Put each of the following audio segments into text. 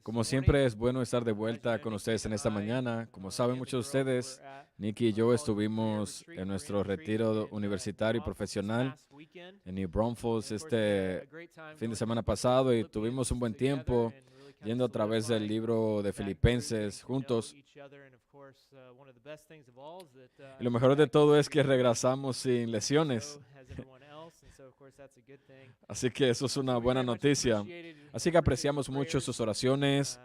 Como siempre, es bueno estar de vuelta con ustedes en esta mañana. Como saben muchos de ustedes, Nicky y yo estuvimos en nuestro retiro universitario y profesional en New Braunfels este fin de semana pasado y tuvimos un buen tiempo yendo a través del libro de Filipenses juntos. Y lo mejor de todo es que regresamos sin lesiones. Así que eso es una buena noticia. Así que apreciamos mucho sus oraciones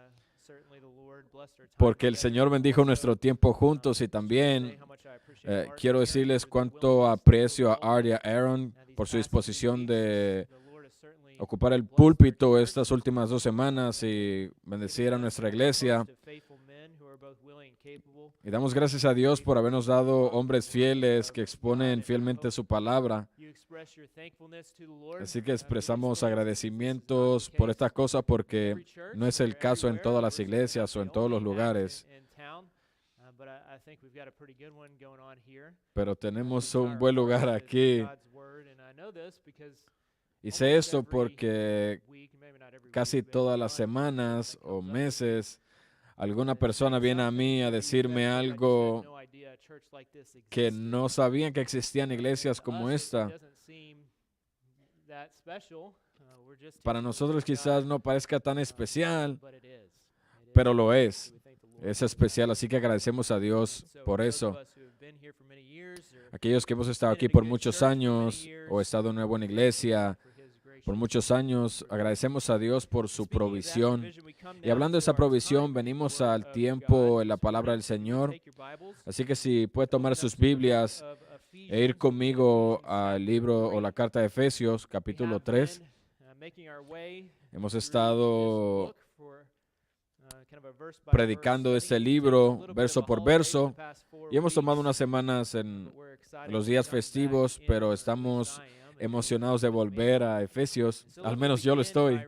porque el Señor bendijo nuestro tiempo juntos y también quiero decirles cuánto aprecio a Art y a Aaron por su disposición de ocupar el púlpito estas últimas 2 semanas y bendecir a nuestra iglesia. Y damos gracias a Dios por habernos dado hombres fieles que exponen fielmente su palabra. Así que expresamos agradecimientos por estas cosas porque no es el caso en todas las iglesias o en todos los lugares. Pero tenemos un buen lugar aquí. Y sé esto porque casi todas las semanas o meses alguna persona viene a mí a decirme algo que no sabían que existían iglesias como esta. Para nosotros quizás no parezca tan especial, pero lo es. Es especial, así que agradecemos a Dios por eso. Aquellos que hemos estado aquí por muchos años o estado en una buena iglesia por muchos años, agradecemos a Dios por su provisión. Y hablando de esa provisión, venimos al tiempo en la palabra del Señor. Así que si puede tomar sus Biblias e ir conmigo al libro o la carta de Efesios, capítulo 3. Hemos estado predicando este libro verso por verso y hemos tomado unas semanas en los días festivos, pero estamos emocionados de volver a Efesios, al menos yo lo estoy.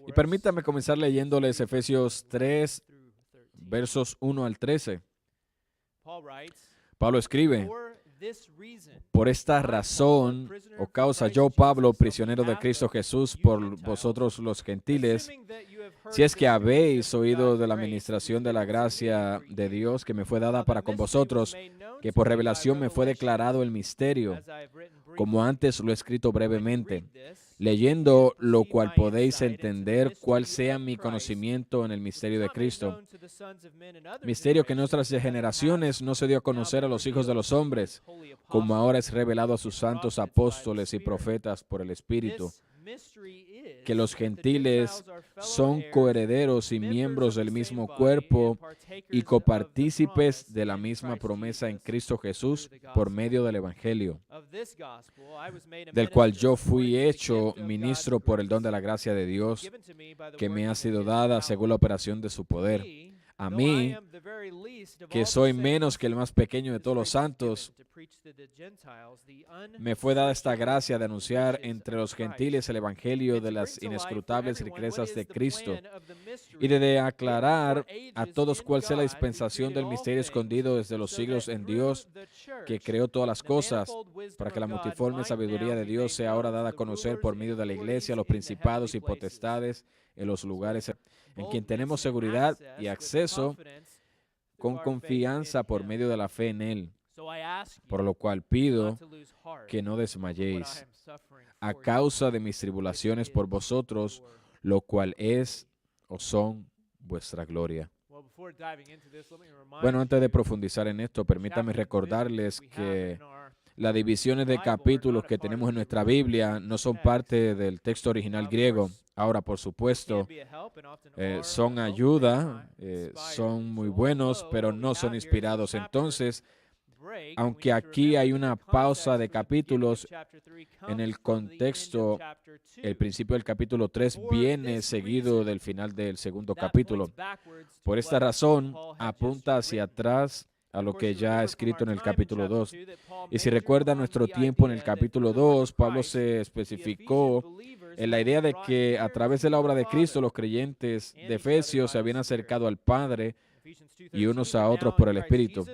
Y permítame comenzar leyéndoles Efesios 3, versos 1 al 13. Pablo escribe: por esta razón o causa yo, Pablo, prisionero de Cristo Jesús, por vosotros los gentiles, si es que habéis oído de la administración de la gracia de Dios que me fue dada para con vosotros, que por revelación me fue declarado el misterio, como antes lo he escrito brevemente, leyendo lo cual podéis entender cuál sea mi conocimiento en el misterio de Cristo. Misterio que en nuestras generaciones no se dio a conocer a los hijos de los hombres, como ahora es revelado a sus santos apóstoles y profetas por el Espíritu, que los gentiles son coherederos y miembros del mismo cuerpo y copartícipes de la misma promesa en Cristo Jesús por medio del Evangelio, del cual yo fui hecho ministro por el don de la gracia de Dios, que me ha sido dada según la operación de su poder. A mí, que soy menos que el más pequeño de todos los santos, me fue dada esta gracia de anunciar entre los gentiles el evangelio de las inescrutables riquezas de Cristo y de aclarar a todos cuál sea la dispensación del misterio escondido desde los siglos en Dios, que creó todas las cosas, para que la multiforme sabiduría de Dios sea ahora dada a conocer por medio de la iglesia a los principados y potestades en los lugares, en quien tenemos seguridad y acceso con confianza por medio de la fe en Él. Por lo cual pido que no desmayéis a causa de mis tribulaciones por vosotros, lo cual es o son vuestra gloria. Bueno, antes de profundizar en esto, permítame recordarles que las divisiones de capítulos que tenemos en nuestra Biblia no son parte del texto original griego. Ahora, por supuesto, son ayuda, son muy buenos, pero no son inspirados. Entonces, aunque aquí hay una pausa de capítulos, en el contexto, el principio del capítulo 3 viene seguido del final del segundo capítulo. Por esta razón, apunta hacia atrás a lo que ya ha escrito en el capítulo 2. Y si recuerda nuestro tiempo en el capítulo 2, Pablo se especificó en la idea de que a través de la obra de Cristo los creyentes de Efesios se habían acercado al Padre y unos a otros por el Espíritu.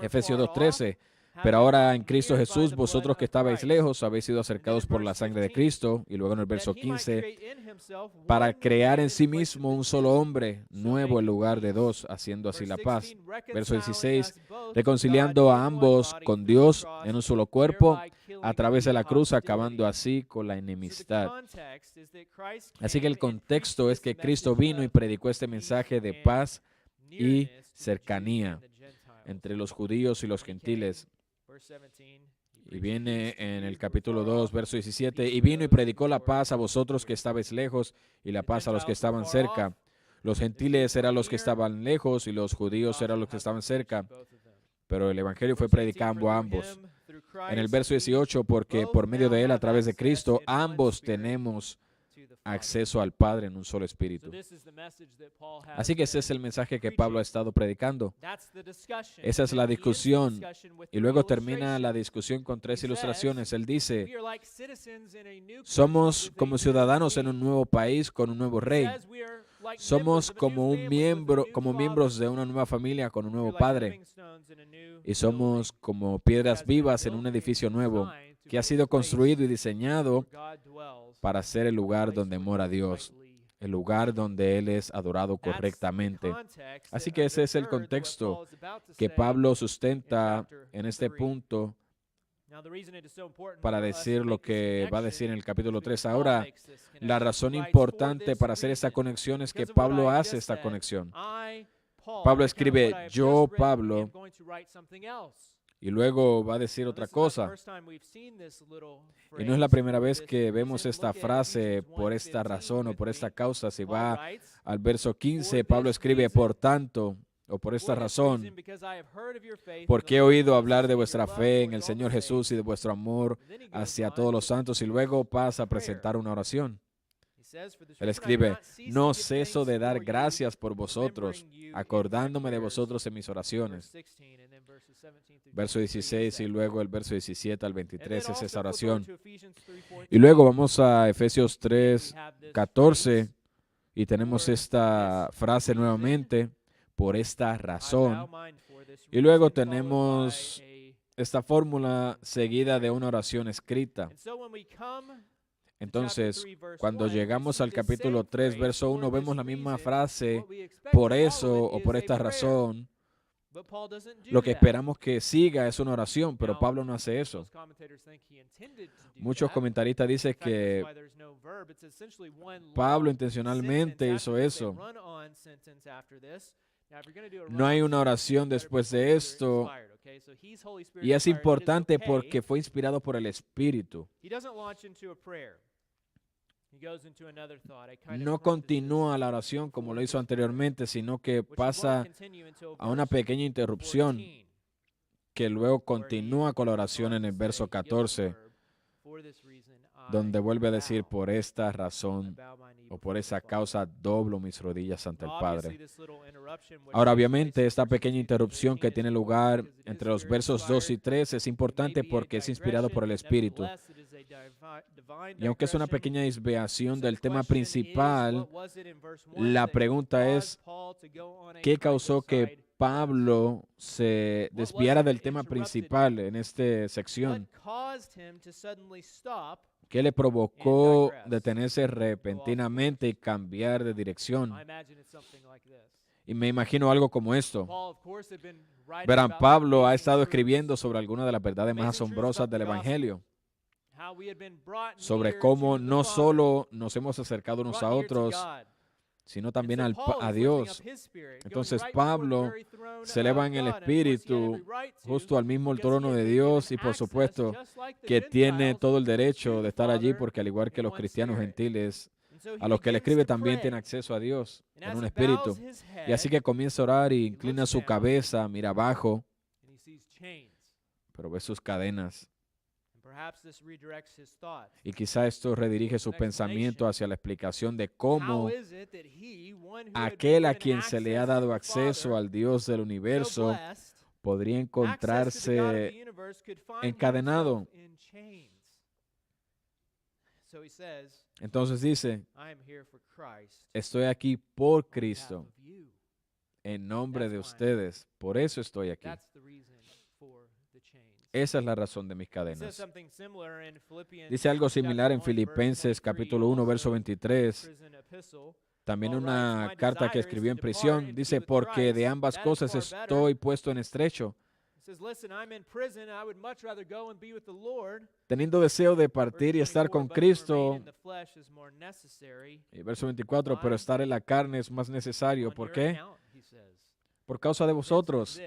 Efesios 2:13, Pero ahora en Cristo Jesús, vosotros que estabais lejos, habéis sido acercados por la sangre de Cristo. Y luego en el verso 15, para crear en sí mismo un solo hombre nuevo en lugar de dos, haciendo así la paz. Verso 16, reconciliando a ambos con Dios en un solo cuerpo, a través de la cruz, acabando así con la enemistad. Así que el contexto es que Cristo vino y predicó este mensaje de paz y cercanía entre los judíos y los gentiles. Y viene en el capítulo 2, verso 17, y vino y predicó la paz a vosotros que estabais lejos y la paz a los que estaban cerca. Los gentiles eran los que estaban lejos y los judíos eran los que estaban cerca. Pero el evangelio fue predicado a ambos. En el verso 18, porque por medio de él, a través de Cristo, ambos tenemos acceso al Padre en un solo espíritu. Así que ese es el mensaje que Pablo ha estado predicando. Esa es la discusión. Y luego termina la discusión con 3 ilustraciones. Él dice, somos como ciudadanos en un nuevo país con un nuevo rey. Somos como miembros de una nueva familia con un nuevo padre. Y somos como piedras vivas en un edificio nuevo que ha sido construido y diseñado para ser el lugar donde mora Dios, el lugar donde Él es adorado correctamente. Así que ese es el contexto que Pablo sustenta en este punto para decir lo que va a decir en el capítulo 3. Ahora, la razón importante para hacer esta conexión es que Pablo hace esta conexión. Pablo escribe, yo, Pablo, y luego va a decir otra cosa. Y no es la primera vez que vemos esta frase, por esta razón o por esta causa. Si va al verso 15, Pablo escribe, por tanto, o por esta razón, porque he oído hablar de vuestra fe en el Señor Jesús y de vuestro amor hacia todos los santos. Y luego pasa a presentar una oración. Él escribe, no ceso de dar gracias por vosotros, acordándome de vosotros en mis oraciones. Verso 16 y luego el verso 17 al 23 es esa oración. Y luego vamos a Efesios 3, 14 y tenemos esta frase nuevamente, por esta razón. Y luego tenemos esta fórmula seguida de una oración escrita. Entonces, cuando llegamos al capítulo 3, verso 1, vemos la misma frase, por eso o por esta razón. Lo que esperamos que siga es una oración, pero Pablo no hace eso. Muchos comentaristas dicen que Pablo intencionalmente hizo eso. No hay una oración después de esto, y es importante porque fue inspirado por el Espíritu. No continúa la oración como lo hizo anteriormente, sino que pasa a una pequeña interrupción que luego continúa con la oración en el verso 14, donde vuelve a decir, por esta razón o por esa causa doblo mis rodillas ante el Padre. Ahora, obviamente, esta pequeña interrupción que tiene lugar entre los versos 2 y 3 es importante porque es inspirado por el Espíritu. Y aunque es una pequeña desviación del tema principal, la pregunta es, ¿qué causó que Pablo se desviara del tema principal en esta sección? ¿Qué le provocó detenerse repentinamente y cambiar de dirección? Y me imagino algo como esto. Verán, Pablo ha estado escribiendo sobre algunas de las verdades más asombrosas del Evangelio, sobre cómo no solo nos hemos acercado unos a otros, sino también a Dios. Entonces Pablo se eleva en el Espíritu justo al mismo trono de Dios y por supuesto que tiene todo el derecho de estar allí porque al igual que los cristianos gentiles, a los que le escribe también tiene acceso a Dios en un espíritu. Y así que comienza a orar y inclina su cabeza, mira abajo, pero ve sus cadenas. Y quizá esto redirige su pensamiento hacia la explicación de cómo aquel a quien se le ha dado acceso al Dios del universo podría encontrarse encadenado. Entonces dice, estoy aquí por Cristo, en nombre de ustedes, por eso estoy aquí. Esa es la razón de mis cadenas. Dice algo similar en Filipenses capítulo 1, verso 23. También una carta que escribió en prisión. Dice, porque de ambas cosas estoy puesto en estrecho, teniendo deseo de partir y estar con Cristo. Y verso 24, pero estar en la carne es más necesario. ¿Por qué? Por causa de vosotros.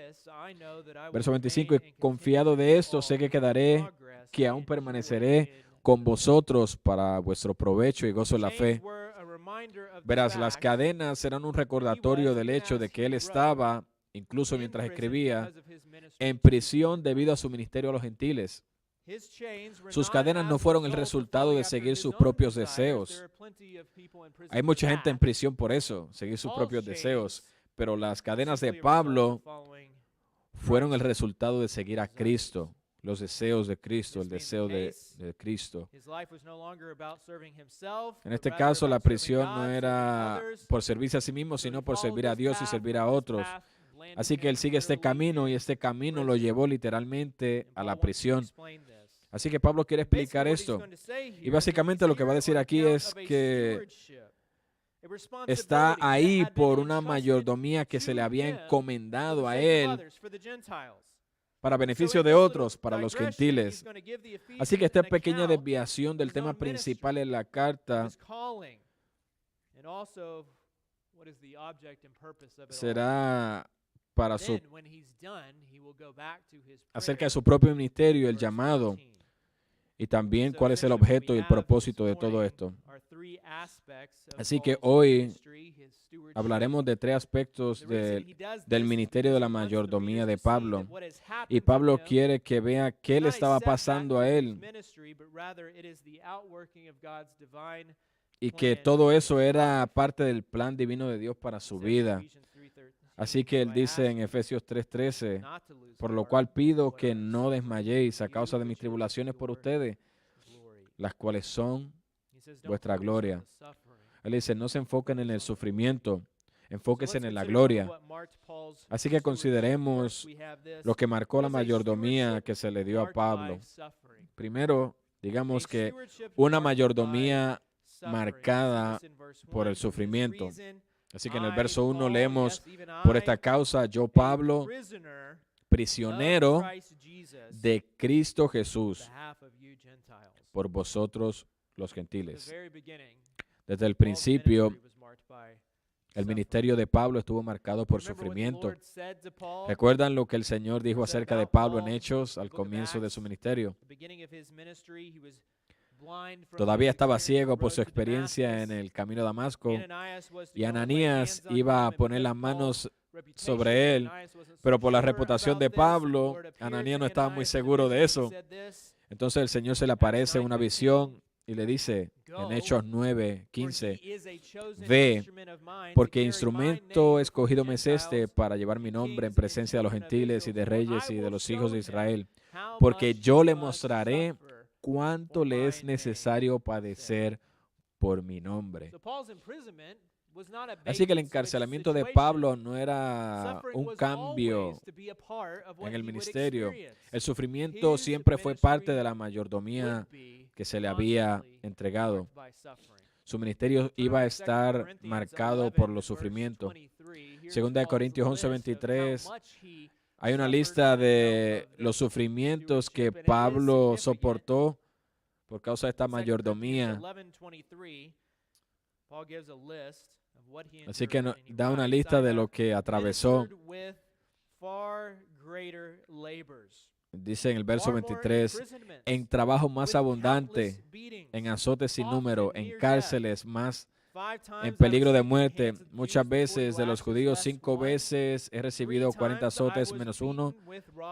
Verso 25, y confiado de esto, sé que quedaré, que aún permaneceré con vosotros para vuestro provecho y gozo de la fe. Verás, las cadenas eran un recordatorio del hecho de que él estaba, incluso mientras escribía, en prisión debido a su ministerio a los gentiles. Sus cadenas no fueron el resultado de seguir sus propios deseos. Hay mucha gente en prisión por eso, seguir sus propios deseos. Pero las cadenas de Pablo fueron el resultado de seguir a Cristo, los deseos de Cristo, el deseo de Cristo. En este caso, la prisión no era por servirse a sí mismo, sino por servir a Dios y servir a otros. Así que él sigue este camino y este camino lo llevó literalmente a la prisión. Así que Pablo quiere explicar esto. Y básicamente lo que va a decir aquí es que está ahí por una mayordomía que se le había encomendado a él para beneficio de otros, para los gentiles. Así que esta pequeña desviación del tema principal en la carta será para acerca de su propio ministerio, el llamado, y también cuál es el objeto y el propósito de todo esto. Así que hoy hablaremos de tres aspectos del ministerio de la mayordomía de Pablo. Y Pablo quiere que vea qué le estaba pasando a él y que todo eso era parte del plan divino de Dios para su vida. Así que él dice en Efesios 3:13, por lo cual pido que no desmayéis a causa de mis tribulaciones por ustedes, las cuales son vuestra gloria. Él dice, no se enfoquen en el sufrimiento, enfóquense en la gloria. Así que consideremos lo que marcó la mayordomía que se le dio a Pablo. Primero, digamos que una mayordomía marcada por el sufrimiento. Así que en el verso 1 leemos, por esta causa yo, Pablo, prisionero de Cristo Jesús, por vosotros los gentiles. Desde el principio, el ministerio de Pablo estuvo marcado por sufrimiento. ¿Recuerdan lo que el Señor dijo acerca de Pablo en Hechos al comienzo de su ministerio? Todavía estaba ciego por su experiencia en el camino a Damasco y Ananías iba a poner las manos sobre él, pero por la reputación de Pablo, Ananías no estaba muy seguro de eso. Entonces el Señor se le aparece en una visión y le dice en Hechos 9:15, ve, porque instrumento escogido me es este para llevar mi nombre en presencia de los gentiles y de reyes y de los hijos de Israel, porque yo le mostraré cuánto le es necesario padecer por mi nombre. Así que el encarcelamiento de Pablo no era un cambio en el ministerio. El sufrimiento siempre fue parte de la mayordomía que se le había entregado. Su ministerio iba a estar marcado por los sufrimientos. Segunda de Corintios 11:23, hay una lista de los sufrimientos que Pablo soportó por causa de esta mayordomía. Así que da una lista de lo que atravesó. Dice en el verso 23, en trabajo más abundante, en azotes sin número, en cárceles más, en peligro de muerte. Muchas veces de los judíos 5 veces he recibido 40 azotes menos 1.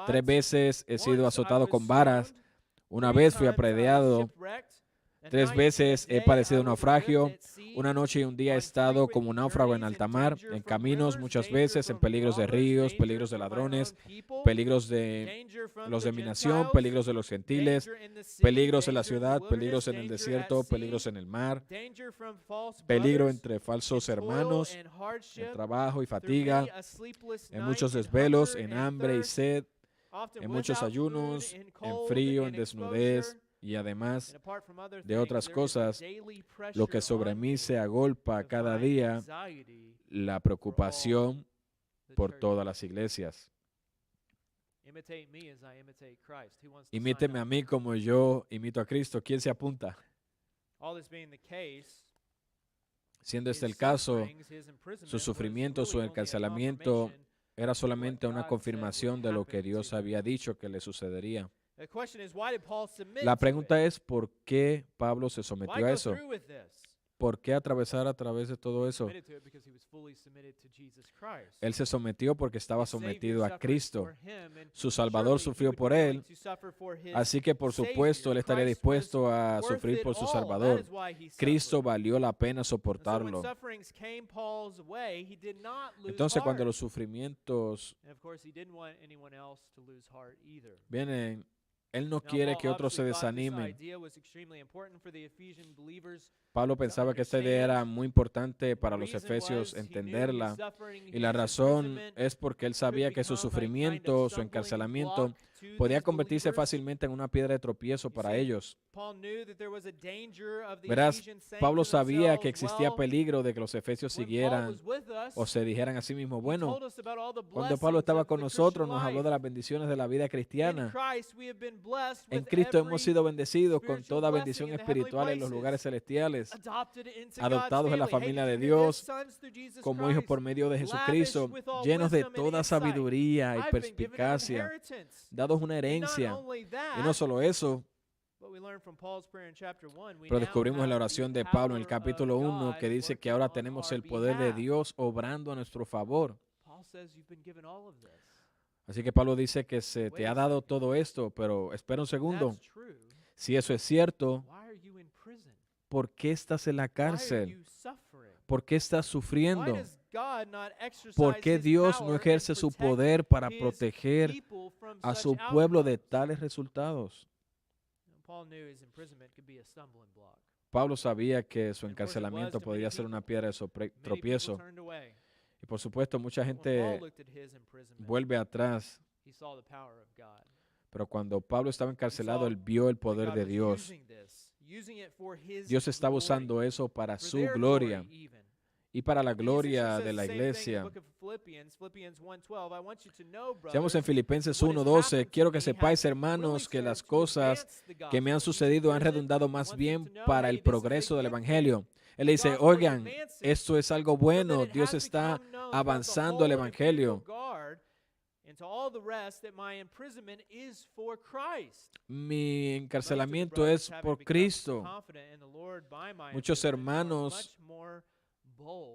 3 veces he sido azotado con varas. 1 vez fui apedreado. 3 veces he padecido naufragio. 1 noche y 1 día he estado como náufrago en alta mar, en caminos muchas veces, en peligros de ríos, peligros de ladrones, peligros de los de mi nación, peligros de los gentiles, peligros en la ciudad, peligros en el desierto, peligros en el mar, peligro entre falsos hermanos, en trabajo y fatiga, en muchos desvelos, en hambre y sed, en muchos ayunos, en frío, en desnudez y además de otras cosas, lo que sobre mí se agolpa cada día, la preocupación por todas las iglesias. Imíteme a mí como yo imito a Cristo. ¿Quién se apunta? Siendo este el caso, su sufrimiento, su encarcelamiento era solamente una confirmación de lo que Dios había dicho que le sucedería. La pregunta es, ¿por qué Pablo se sometió a eso? ¿Por qué atravesar a través de todo eso? Él se sometió porque estaba sometido a Cristo. Su Salvador sufrió por él, así que por supuesto él estaría dispuesto a sufrir por su Salvador. Cristo valió la pena soportarlo. Entonces cuando los sufrimientos vienen, él no quiere que otros se desanimen. Pablo pensaba que esta idea era muy importante para los efesios entenderla, y la razón es porque él sabía que su sufrimiento, su encarcelamiento, podía convertirse fácilmente en una piedra de tropiezo para ellos. Verás, Pablo sabía que existía peligro de que los efesios siguieran o se dijeran a sí mismos, bueno, cuando Pablo estaba con nosotros nos habló de las bendiciones de la vida cristiana. En Cristo hemos sido bendecidos con toda bendición espiritual en los lugares celestiales, adoptados en la familia de Dios, como hijos por medio de Jesucristo, llenos de toda sabiduría y perspicacia, dados una herencia. Y no solo eso, pero descubrimos en la oración de Pablo en el capítulo 1 que dice que ahora tenemos el poder de Dios obrando a nuestro favor. Así que Pablo dice que se te ha dado todo esto, pero espera un segundo. Si eso es cierto, ¿por qué estás en la cárcel? ¿Por qué estás sufriendo? ¿Por qué Dios no ejerce su poder para proteger a su pueblo de tales resultados? Pablo sabía que su encarcelamiento podría ser una piedra de tropiezo. Y por supuesto, mucha gente vuelve atrás. Pero cuando Pablo estaba encarcelado, él vio el poder de Dios. Dios estaba usando eso para su gloria y para la gloria de la iglesia. Seamos en Filipenses 1:12. Quiero que sepáis, hermanos, que las cosas que me han sucedido han redundado más bien para el progreso del Evangelio. Él dice, oigan, esto es algo bueno. Dios está avanzando el Evangelio. Mi encarcelamiento es por Cristo. Muchos hermanos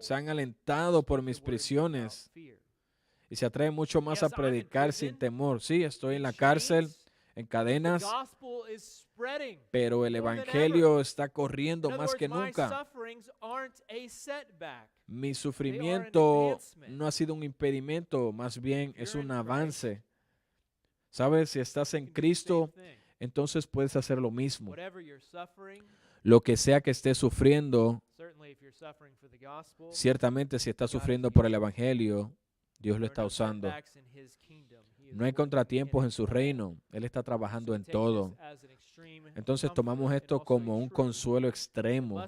se han alentado por mis prisiones y se atreven mucho más a predicar sin temor. Sí, estoy en la cárcel, en cadenas, pero el Evangelio está corriendo más que nunca. Mi sufrimiento no ha sido un impedimento, más bien es un avance. ¿Sabes? Si estás en Cristo, entonces puedes hacer lo mismo. Lo que sea que estés sufriendo, ciertamente si estás sufriendo por el Evangelio, Dios lo está usando. No hay contratiempos en su reino. Él está trabajando en todo. Entonces tomamos esto como un consuelo extremo.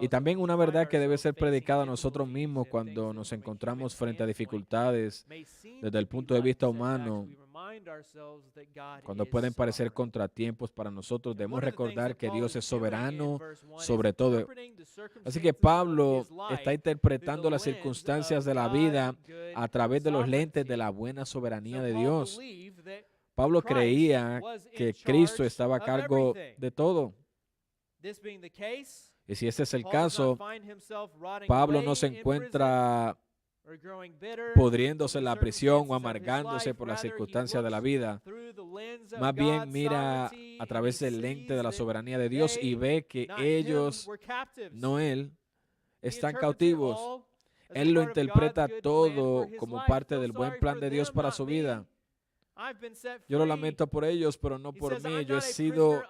Y también una verdad que debe ser predicada a nosotros mismos cuando nos encontramos frente a dificultades desde el punto de vista humano. Cuando pueden parecer contratiempos para nosotros, debemos recordar que Dios es soberano sobre todo. Así que Pablo está interpretando las circunstancias de la vida a través de los lentes de la buena soberanía de Dios. Pablo creía que Cristo estaba a cargo de todo. Y si ese es el caso, Pablo no se encuentra pudriéndose en la prisión o amargándose por las circunstancias de la vida. Más bien mira a través del lente de la soberanía de Dios y ve que ellos, no él, están cautivos. Él lo interpreta todo como parte del buen plan de Dios para su vida. Yo lo lamento por ellos, pero no por mí. Yo he sido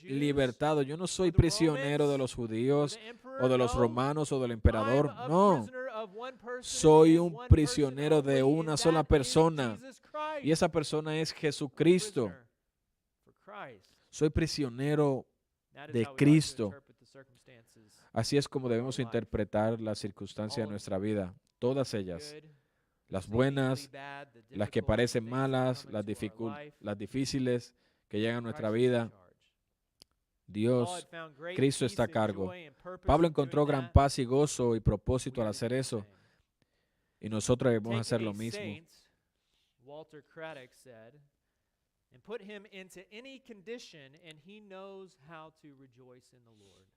libertado. Yo no soy prisionero de los judíos o de los romanos o del emperador. No. Soy un prisionero de una sola persona, Y esa persona es Jesucristo. Soy prisionero de Cristo. Así es como debemos interpretar las circunstancias de nuestra vida, todas ellas, las buenas, las que parecen malas, las difíciles que llegan a nuestra vida. Dios, Cristo está a cargo. Pablo encontró gran paz y gozo y propósito al hacer eso, y nosotros debemos hacer lo mismo. Walter Craddock said, and put him into any condition, and he knows how to rejoice in the Lord.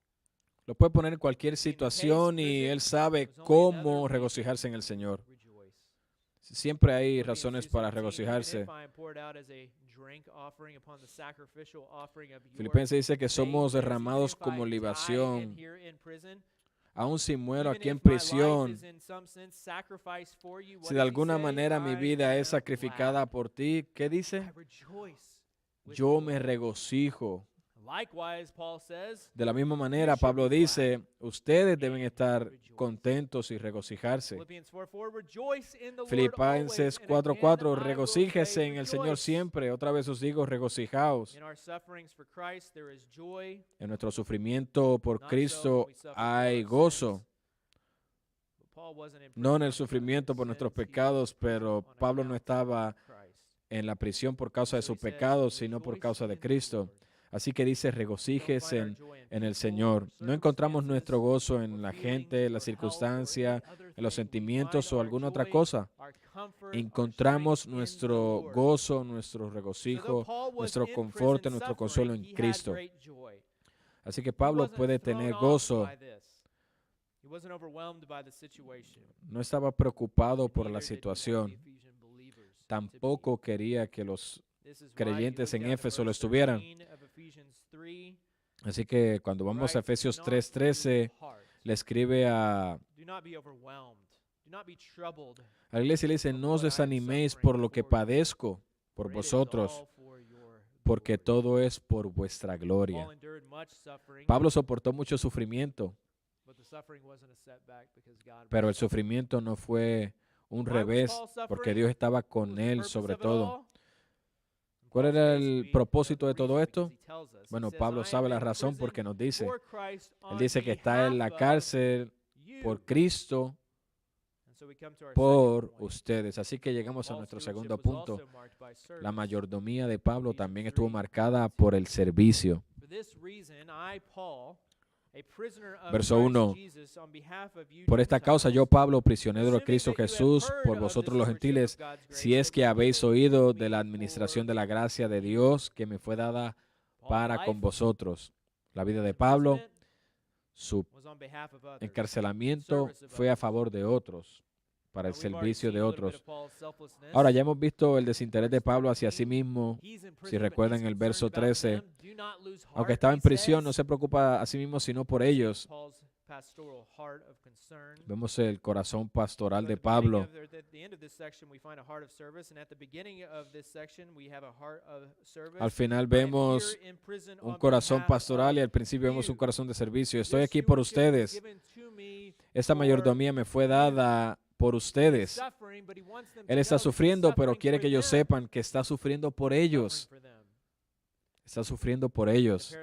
Lo puede poner en cualquier situación y él sabe cómo regocijarse en el Señor. Siempre hay razones para regocijarse. Filipenses dice que somos derramados como libación. Aún si muero aquí en prisión, si de alguna manera mi vida es sacrificada por ti, ¿qué dice? Yo me regocijo. De la misma manera, Pablo dice, ustedes deben estar contentos y regocijarse. Filipenses 4:4, regocíjese en el Señor siempre. Otra vez os digo, regocijaos. En nuestro sufrimiento por Cristo hay gozo. No en el sufrimiento por nuestros pecados, pero Pablo no estaba en la prisión por causa de sus pecados, sino por causa de Cristo. Así que dice, regocíjese en el Señor. No encontramos nuestro gozo en la gente, en la circunstancia, en los sentimientos o alguna otra cosa. Encontramos nuestro gozo, nuestro regocijo, nuestro confort, nuestro consuelo en Cristo. Así que Pablo puede tener gozo. No estaba preocupado por la situación. Tampoco quería que los creyentes en Éfeso lo estuvieran. Así que cuando vamos a Efesios 3:13, le escribe a la iglesia y le dice, no os desaniméis por lo que padezco por vosotros, porque todo es por vuestra gloria. Pablo soportó mucho sufrimiento, pero el sufrimiento no fue un revés, porque Dios estaba con él sobre todo. ¿Cuál era el propósito de todo esto? Bueno, Pablo sabe la razón porque nos dice. Él dice que está en la cárcel por Cristo, por ustedes. Así que llegamos a nuestro segundo punto. La mayordomía de Pablo también estuvo marcada por el servicio. Verso 1. Por esta causa yo, Pablo, prisionero de Cristo Jesús, por vosotros los gentiles, si es que habéis oído de la administración de la gracia de Dios que me fue dada para con vosotros. La vida de Pablo, su encarcelamiento fue a favor de otros, para el servicio de otros. Ahora, ya hemos visto el desinterés de Pablo hacia sí mismo. Si recuerdan el verso 13, aunque estaba en prisión, no se preocupa a sí mismo, sino por ellos. Vemos el corazón pastoral de Pablo. Al final vemos un corazón pastoral y al principio vemos un corazón de servicio. Estoy aquí por ustedes. Esta mayordomía me fue dada por ustedes. Él está sufriendo, pero quiere que ellos sepan que está sufriendo por ellos. Está sufriendo por ellos.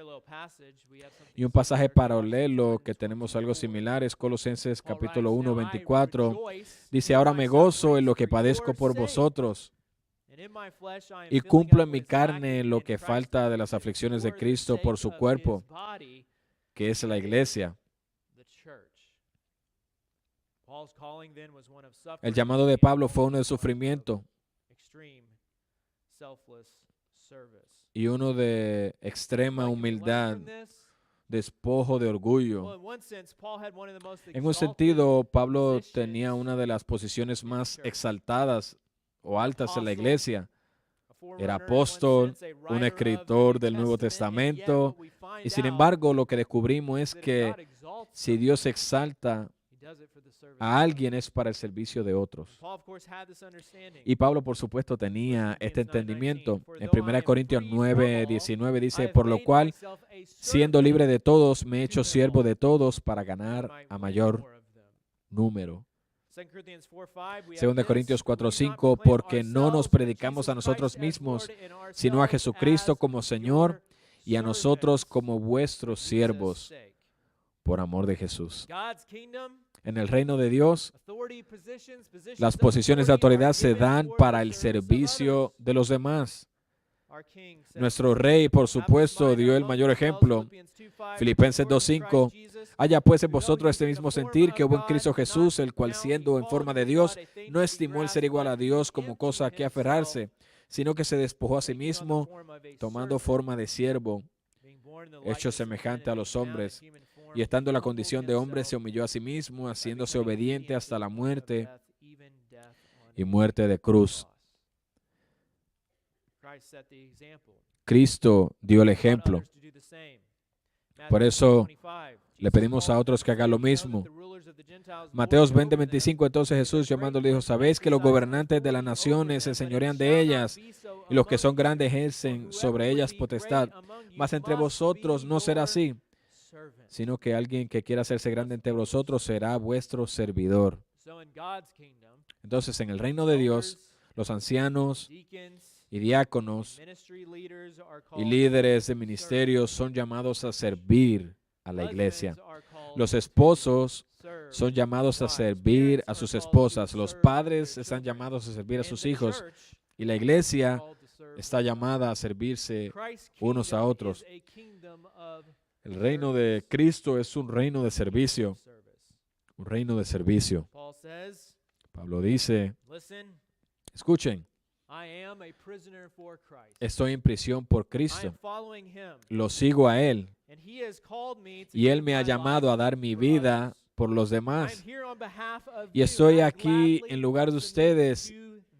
Y un pasaje paralelo que tenemos algo similar es Colosenses capítulo 1, 24. Dice, ahora me gozo en lo que padezco por vosotros y cumplo en mi carne lo que falta de las aflicciones de Cristo por su cuerpo, que es la iglesia. El llamado de Pablo fue uno de sufrimiento y uno de extrema humildad, despojo de orgullo. En un sentido, Pablo tenía una de las posiciones más exaltadas o altas en la iglesia. Era apóstol, un escritor del Nuevo Testamento, y sin embargo, lo que descubrimos es que si Dios exalta a alguien es para el servicio de otros. Y Pablo, por supuesto, tenía este entendimiento. En 1 Corintios 9, 19 dice, por lo cual, siendo libre de todos, me he hecho siervo de todos para ganar a mayor número. 2 Corintios 4:5, porque no nos predicamos a nosotros mismos, sino a Jesucristo como Señor y a nosotros como vuestros siervos, por amor de Jesús. En el reino de Dios, las posiciones de autoridad se dan para el servicio de los demás. Nuestro rey, por supuesto, dio el mayor ejemplo. Filipenses 2:5, haya pues en vosotros este mismo sentir que hubo en Cristo Jesús, el cual siendo en forma de Dios, no estimó el ser igual a Dios como cosa a que aferrarse, sino que se despojó a sí mismo, tomando forma de siervo, hecho semejante a los hombres, y estando en la condición de hombre, se humilló a sí mismo, haciéndose obediente hasta la muerte y muerte de cruz. Cristo dio el ejemplo. Por eso le pedimos a otros que hagan lo mismo. Mateos 20:25, entonces Jesús llamándole dijo, ¿sabéis que los gobernantes de las naciones se enseñorean de ellas y los que son grandes ejercen sobre ellas potestad? Mas entre vosotros no será así, sino que alguien que quiera hacerse grande entre vosotros será vuestro servidor. Entonces, en el reino de Dios, los ancianos y diáconos y líderes de ministerios son llamados a servir a la iglesia. Los esposos son llamados a servir a sus esposas. Los padres están llamados a servir a sus hijos. Y la iglesia está llamada a servirse unos a otros. El reino de Cristo es un reino de servicio. Un reino de servicio. Pablo dice, escuchen, estoy en prisión por Cristo. Lo sigo a Él. Y Él me ha llamado a dar mi vida por los demás. Y estoy aquí en lugar de ustedes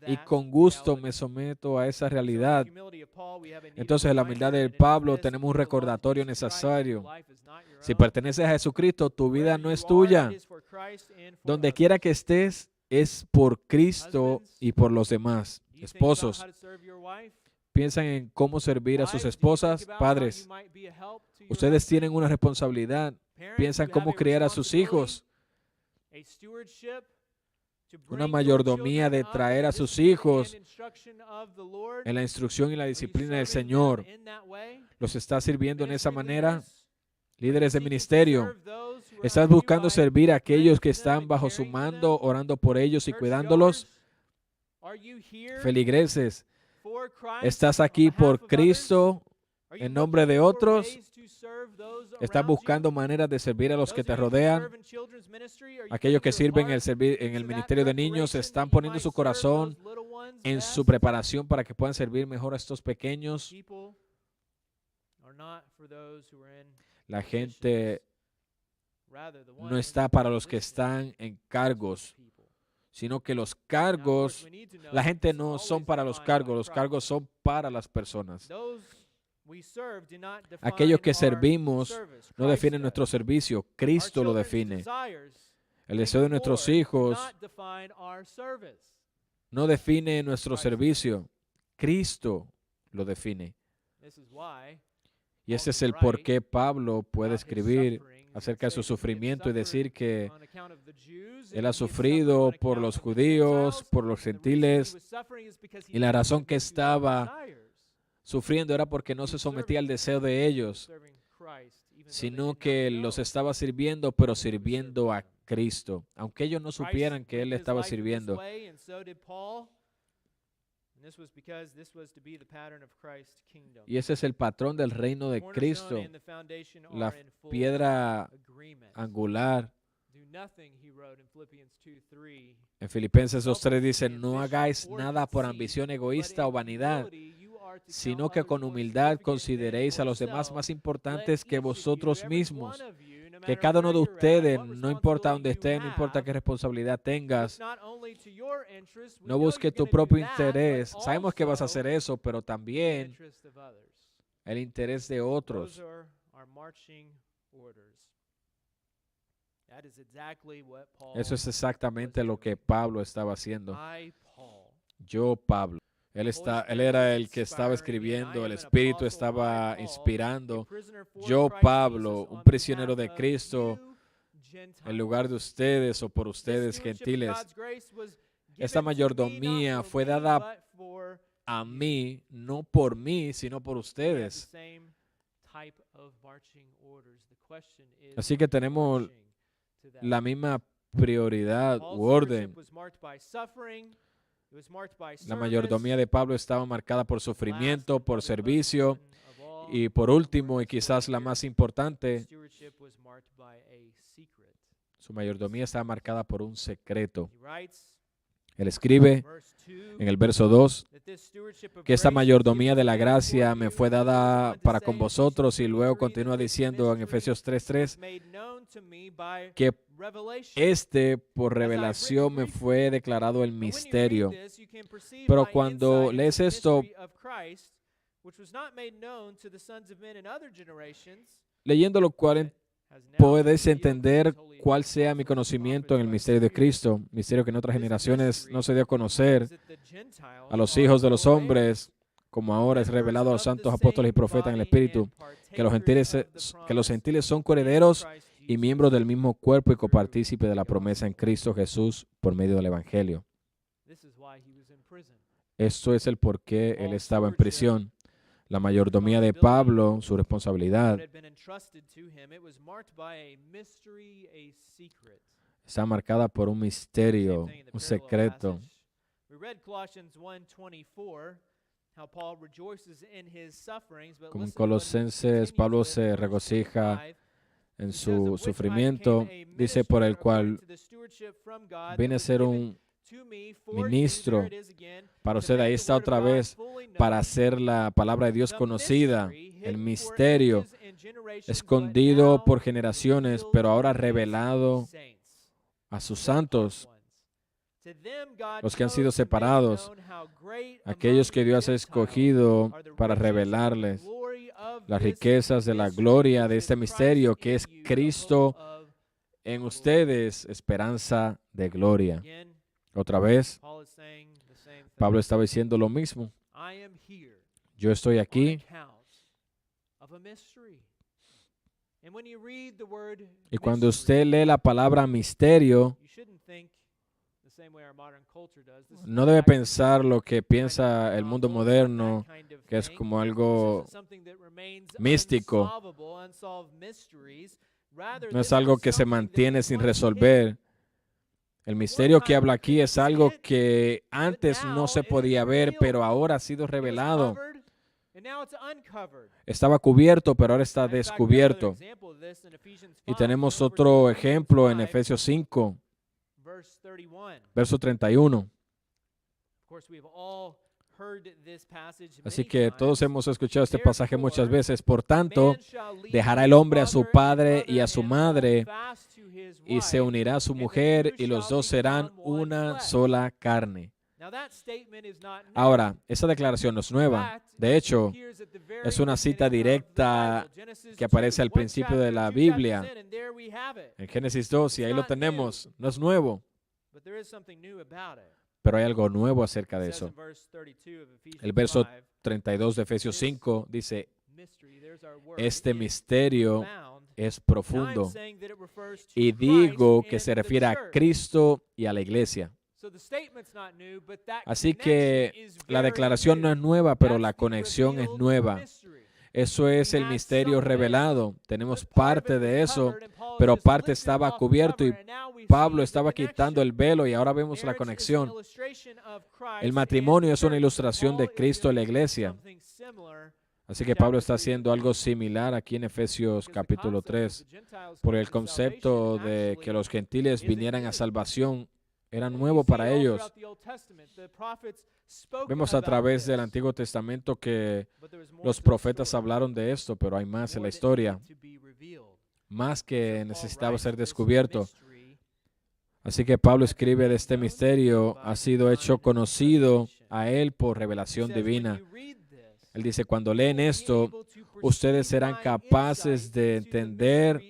y con gusto me someto a esa realidad. Entonces, en la humildad de Pablo tenemos un recordatorio necesario. Si perteneces a Jesucristo, tu vida no es tuya. Donde quiera que estés, es por Cristo y por los demás. Esposos, ¿piensan en cómo servir a sus esposas? Padres, ustedes tienen una responsabilidad. ¿Piensan cómo criar a sus hijos? Una mayordomía de traer a sus hijos en la instrucción y la disciplina del Señor. ¿Los está sirviendo en esa manera? Líderes de ministerio, ¿estás buscando servir a aquellos que están bajo su mando, orando por ellos y cuidándolos? Feligreses, ¿estás aquí por Cristo en nombre de otros? ¿Estás buscando maneras de servir a los que te rodean? Aquellos que sirven en el ministerio de niños están poniendo su corazón en su preparación para que puedan servir mejor a estos pequeños. La gente no está para los que están en cargos, sino que los cargos, la gente no son para los cargos son para las personas. Aquellos que servimos no definen nuestro servicio, Cristo lo define. El deseo de nuestros hijos no define nuestro servicio, Cristo lo define. Y ese es el por qué Pablo puede escribir acerca de su sufrimiento y decir que él ha sufrido por los judíos, por los gentiles, y la razón que estaba sufriendo era porque no se sometía al deseo de ellos, sino que los estaba sirviendo, pero sirviendo a Cristo, aunque ellos no supieran que Él estaba sirviendo. Y ese es el patrón del reino de Cristo, la piedra angular. En Filipenses 2:3 dice, no hagáis nada por ambición egoísta o vanidad, sino que con humildad consideréis a los demás más importantes que vosotros mismos. Que cada uno de ustedes, no importa dónde esté, no importa qué responsabilidad tengas, no busque tu propio interés. Sabemos que vas a hacer eso, pero también el interés de otros. Eso es exactamente lo que Pablo estaba haciendo. Yo, Pablo. Él era el que estaba escribiendo, el Espíritu estaba inspirando. Yo, Pablo, un prisionero de Cristo, en lugar de ustedes o por ustedes gentiles. Esta mayordomía fue dada a mí, no por mí, sino por ustedes. Así que tenemos la misma prioridad u orden. La mayordomía de Pablo estaba marcada por sufrimiento, por servicio y por último, y quizás la más importante, su mayordomía estaba marcada por un secreto. Él escribe en el verso 2 que esta mayordomía de la gracia me fue dada para con vosotros, y luego continúa diciendo en Efesios 3:3 que por revelación me fue declarado el misterio. Pero cuando lees esto, leyendo lo cual puedes entender cuál sea mi conocimiento en el misterio de Cristo, misterio que en otras generaciones no se dio a conocer a los hijos de los hombres, como ahora es revelado a los santos apóstoles y profetas en el Espíritu, que los gentiles son coherederos y miembros del mismo cuerpo y copartícipe de la promesa en Cristo Jesús por medio del Evangelio. Esto es el por qué él estaba en prisión. La mayordomía de Pablo, su responsabilidad, está marcada por un misterio, un secreto. Como en Colosenses, Pablo se regocija en su sufrimiento, dice, por el cual viene a ser un ministro para usted. Ahí está otra vez, para hacer la palabra de Dios conocida, el misterio escondido por generaciones, pero ahora revelado a sus santos, los que han sido separados, aquellos que Dios ha escogido para revelarles las riquezas de la gloria de este misterio, que es Cristo en ustedes, esperanza de gloria. Otra vez, Pablo estaba diciendo lo mismo. Yo estoy aquí. Y cuando usted lee la palabra misterio, no debe pensar lo que piensa el mundo moderno, que es como algo místico. No es algo que se mantiene sin resolver. El misterio que habla aquí es algo que antes no se podía ver, pero ahora ha sido revelado. Estaba cubierto, pero ahora está descubierto. Y tenemos otro ejemplo en Efesios 5, verso 31. Así que todos hemos escuchado este pasaje muchas veces. Por tanto, dejará el hombre a su padre y a su madre, y se unirá a su mujer, y los dos serán una sola carne. Ahora, esa declaración no es nueva. De hecho, es una cita directa que aparece al principio de la Biblia, en Génesis 2, y ahí lo tenemos. No es nuevo, pero hay algo nuevo acerca de eso. El verso 32 de Efesios 5 dice, este misterio es profundo. Y digo que se refiere a Cristo y a la iglesia. Así que la declaración no es nueva, pero la conexión es nueva. Eso es el misterio revelado. Tenemos parte de eso, pero parte estaba cubierto y Pablo estaba quitando el velo y ahora vemos la conexión. El matrimonio es una ilustración de Cristo en la iglesia. Así que Pablo está haciendo algo similar aquí en Efesios capítulo 3, por el concepto de que los gentiles vinieran a salvación era nuevo para ellos. Vemos a través del Antiguo Testamento que los profetas hablaron de esto, pero hay más en la historia, más que necesitaba ser descubierto. Así que Pablo escribe de este misterio, ha sido hecho conocido a él por revelación divina. Él dice, cuando leen esto, ustedes serán capaces de entender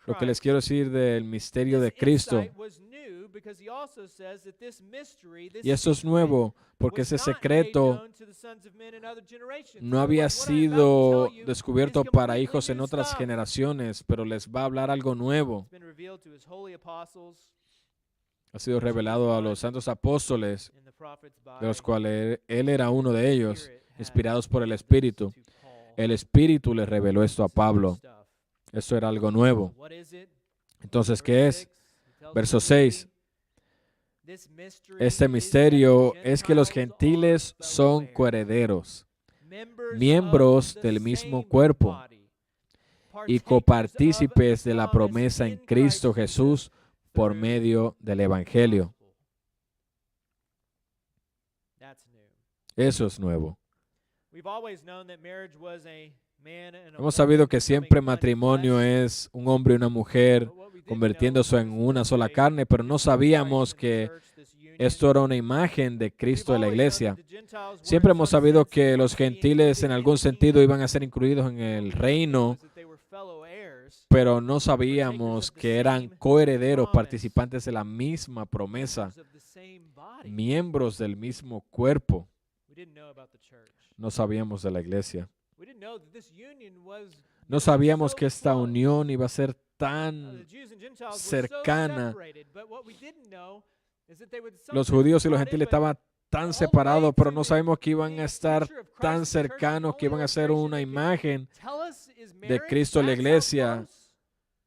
lo que les quiero decir del misterio de Cristo. Y eso es nuevo, porque ese secreto no había sido descubierto para hijos en otras generaciones, pero les va a hablar algo nuevo. ha sido revelado a los santos apóstoles, de los cuales él era uno de ellos, inspirados por el Espíritu. El Espíritu le reveló esto a Pablo. Esto era algo nuevo. Entonces, ¿qué es? Verso 6. Este misterio es que los gentiles son coherederos, miembros del mismo cuerpo y copartícipes de la promesa en Cristo Jesús por medio del Evangelio. Eso es nuevo. Hemos sabido que siempre matrimonio es un hombre y una mujer convirtiéndose en una sola carne, pero no sabíamos que esto era una imagen de Cristo de la iglesia. Siempre hemos sabido que los gentiles en algún sentido iban a ser incluidos en el reino, pero no sabíamos que eran coherederos, participantes de la misma promesa, miembros del mismo cuerpo. No sabíamos de la iglesia. No sabíamos que esta unión iba a ser tan cercana. Los judíos y los gentiles estaban tan separados, pero no sabemos que iban a estar tan cercanos, que iban a ser una imagen de Cristo en la iglesia,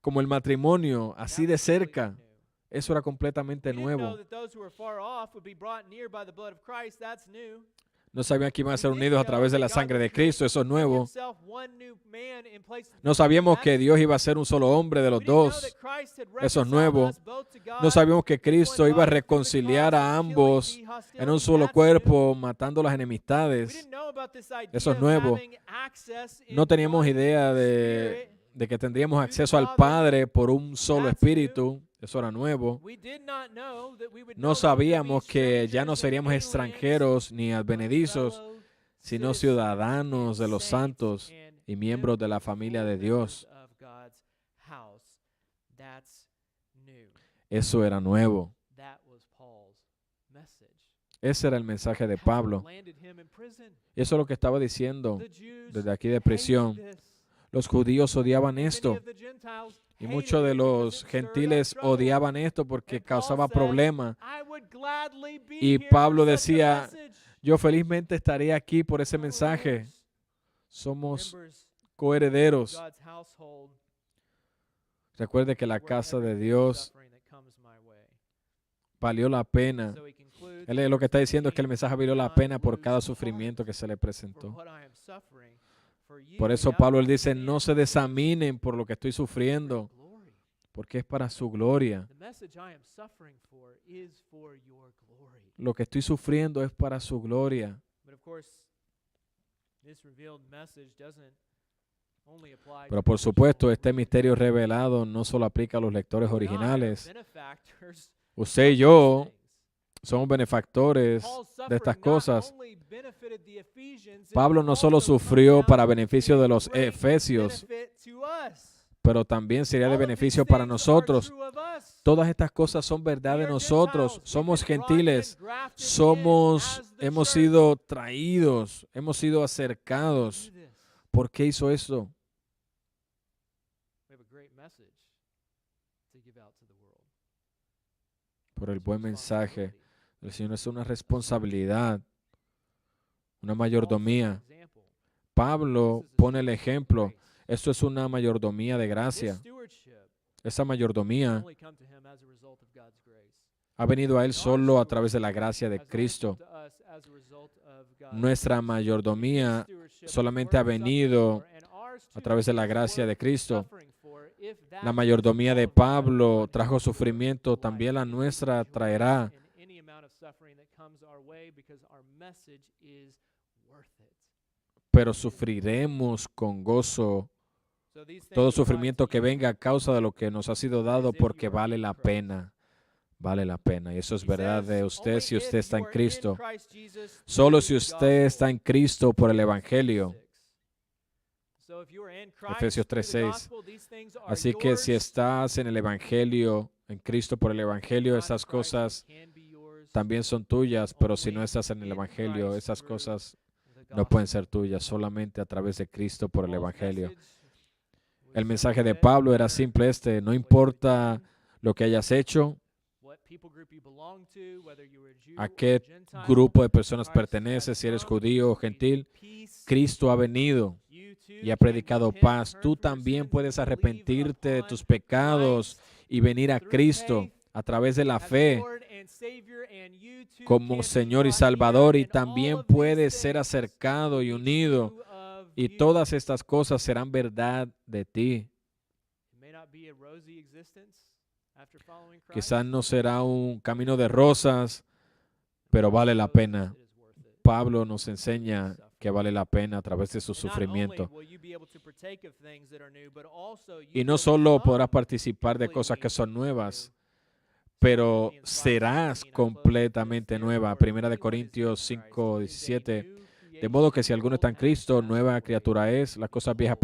como el matrimonio, así de cerca. Eso era completamente nuevo. No sabían que iban a ser unidos a través de la sangre de Cristo. Eso es nuevo. No sabíamos que Dios iba a ser un solo hombre de los dos. Eso es nuevo. No sabíamos que Cristo iba a reconciliar a ambos en un solo cuerpo, matando las enemistades. Eso es nuevo. No teníamos idea de que tendríamos acceso al Padre por un solo espíritu. Eso era nuevo. No sabíamos que ya no seríamos extranjeros ni advenedizos, sino ciudadanos de los santos y miembros de la familia de Dios. Eso era nuevo. Ese era el mensaje de Pablo. Y eso es lo que estaba diciendo desde aquí de prisión. Los judíos odiaban esto. Y muchos de los gentiles odiaban esto porque causaba problemas. Y Pablo decía, yo felizmente estaría aquí por ese mensaje. Somos coherederos. Recuerde que la casa de Dios valió la pena. Él lo que está diciendo es que el mensaje valió la pena por cada sufrimiento que se le presentó. Por eso Pablo él dice, no se desaminen por lo que estoy sufriendo, porque es para su gloria. Lo que estoy sufriendo es para su gloria. Pero por supuesto, este misterio revelado no solo aplica a los lectores originales. Usted y yo somos benefactores de estas cosas. Pablo no solo sufrió para beneficio de los efesios, pero también sería de beneficio para nosotros. Todas estas cosas son verdad de nosotros. Somos gentiles. Hemos sido traídos, hemos sido acercados. ¿Por qué hizo eso? Por el buen mensaje. El Señor es una responsabilidad, una mayordomía. Pablo pone el ejemplo. Esto es una mayordomía de gracia. Esa mayordomía ha venido a él solo a través de la gracia de Cristo. Nuestra mayordomía solamente ha venido a través de la gracia de Cristo. La mayordomía de Pablo trajo sufrimiento, también la nuestra traerá. Pero sufriremos con gozo todo sufrimiento que venga a causa de lo que nos ha sido dado, porque vale la pena. Vale la pena. Y eso es verdad de usted si usted está en Cristo. Solo si usted está en Cristo por el Evangelio. Efesios 3:6. Así que si estás en el Evangelio, en Cristo por el Evangelio, esas cosas también son tuyas, pero si no estás en el Evangelio, esas cosas no pueden ser tuyas, solamente a través de Cristo por el Evangelio. El mensaje de Pablo era simple no importa lo que hayas hecho, a qué grupo de personas perteneces, si eres judío o gentil, Cristo ha venido y ha predicado paz. Tú también puedes arrepentirte de tus pecados y venir a Cristo a través de la fe como Señor y Salvador, y también puedes ser acercado y unido, y todas estas cosas serán verdad de ti. Quizás no será un camino de rosas, pero vale la pena. Pablo nos enseña que vale la pena a través de su sufrimiento. Y no solo podrás participar de cosas que son nuevas, pero serás completamente nueva. 1 Corintios 5:17. De modo que si alguno está en Cristo, nueva criatura es. Las cosas viejas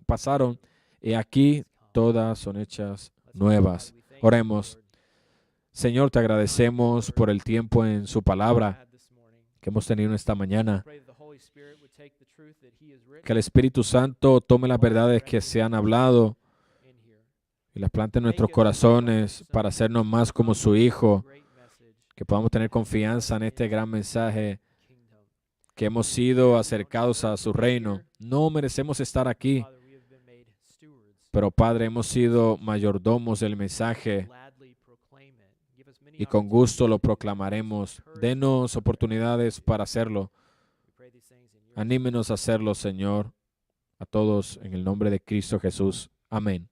pasaron, y aquí todas son hechas nuevas. Oremos. Señor, te agradecemos por el tiempo en su palabra que hemos tenido esta mañana. Que el Espíritu Santo tome las verdades que se han hablado y las plante en nuestros corazones para hacernos más como su Hijo. Que podamos tener confianza en este gran mensaje, que hemos sido acercados a su reino. No merecemos estar aquí, pero Padre, hemos sido mayordomos del mensaje y con gusto lo proclamaremos. Denos oportunidades para hacerlo. Anímenos a hacerlo, Señor, a todos en el nombre de Cristo Jesús. Amén.